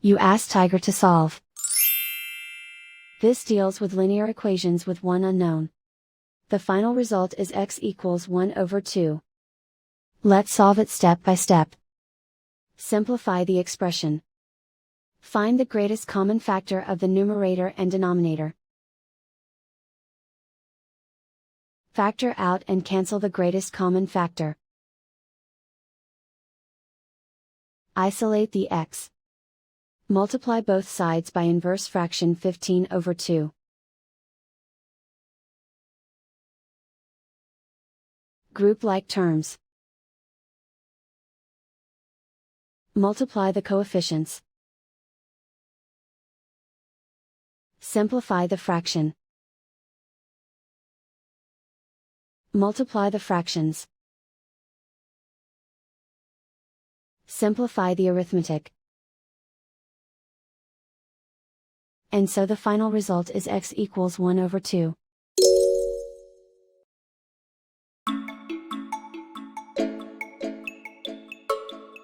You ask Tiger to solve. This deals with linear equations with one unknown. The final result is x equals 1 over 2. Let's solve it step by step. Simplify the expression. Find the greatest common factor of the numerator and denominator. Factor out and cancel the greatest common factor. Isolate the x. Multiply both sides by inverse fraction 15 over 2. Group like terms. Multiply the coefficients. Simplify the fraction. Multiply the fractions. Simplify the arithmetic. And so the final result is x equals 1 over 2.